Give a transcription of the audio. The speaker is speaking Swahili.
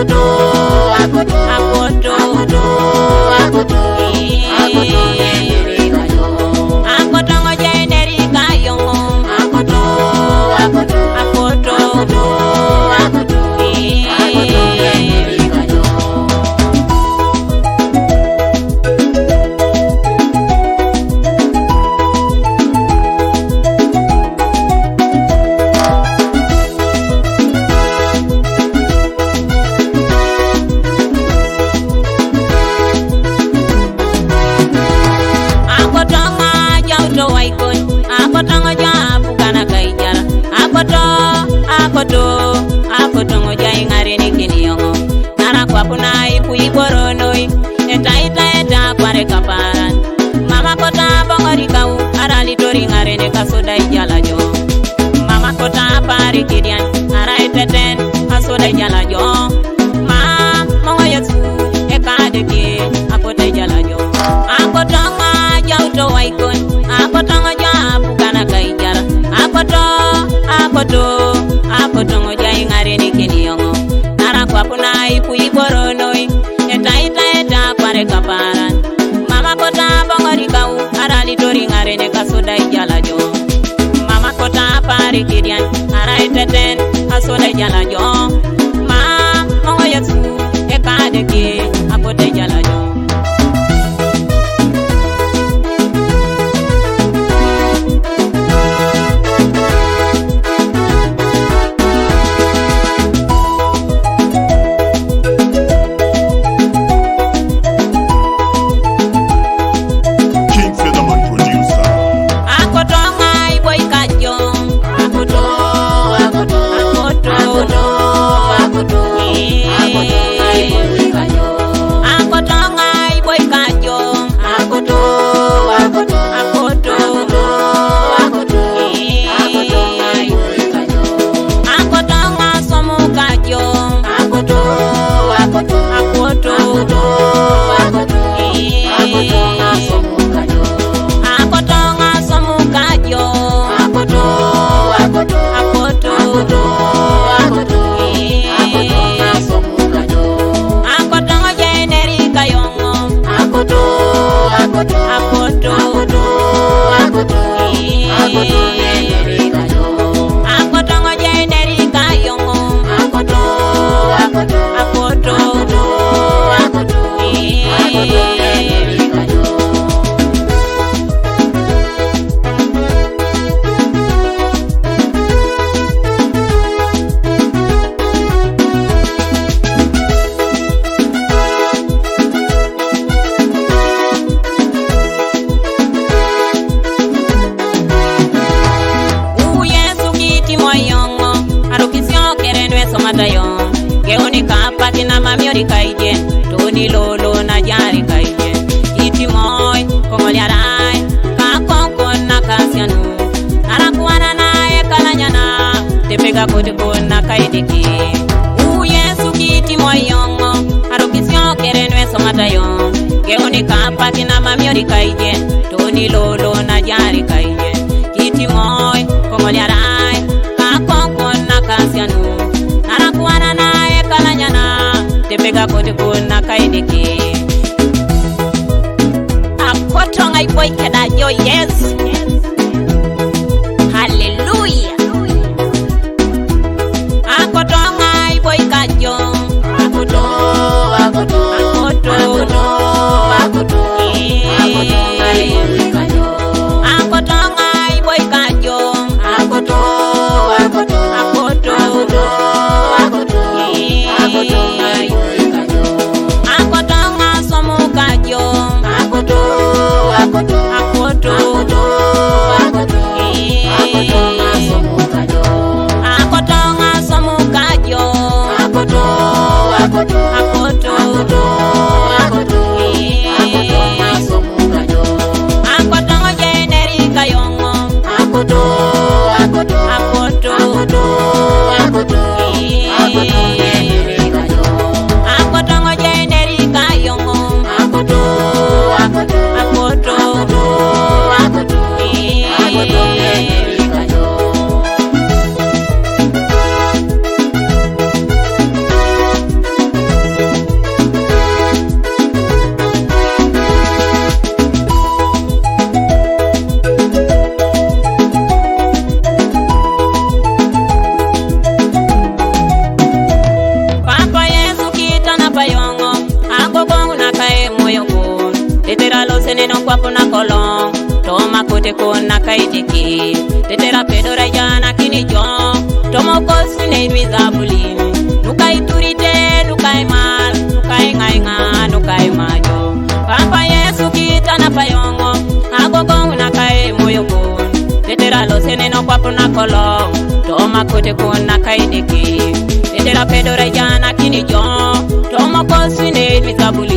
akoto akoto akoto akoto akoto ngenderi kayo akoto ngoje neri kayo akoto akoto akoto akoto akoto ngenderi kayo akoto ngoja ingare nikiniyo nara kwa punai kuiboronoi eta kware kaparan mama kota bongori kau arali tori ngare ne kasoda ijala jo mama kota pari kidian ara eteten kasoda ijala jo ma mongo yesu ekade ki akota ijala jo akoto ngoja uto waikon akoto ngoja bukana kaijara akoto ngoja ingare nikiniyo nara kwa punai kuiboronoi eta kware kaparan mama kota bongori kau arali tori ngare ne kasoda ijala jo mama kota pari kidian ara eteten kasoda ijala jo ma mongo yesu ekade ki akota ijala jo kaije toni lolo na jari kaije iti moy komoliarai ka konkon na kasianu arakuana nae kalanyana tepega kote kona kaideki u yesu kiti moy yongo arokisyo kerenwe somatayo geoni kapati na mamiori kaije toni lolo na jari kaije iti moy komoliarai ka konkon na kasianu arakuana nae kalanyana tepega kote kuna kaideki akoto ngai boy kada yo yes hallelujah akoto ngai boy kajo akoto akoto akoto akoto akoto ngai kajo akoto ngai boy kajo akoto akoto akoto akoto akoto ngai akoto akoto akoto sene no kwapo na kolong toma kote kona kaideki tetera pedora jana kini jo tomo kosine mizabulini nukai turite nukai mal nukai ngainga nukai majo papa Yesu kitana payongo agogo unakai moyo ko tetera lo sene no kwapo na kolong toma kote kona kaideki tetera pedora jana kini jo tomo kosine mizabulini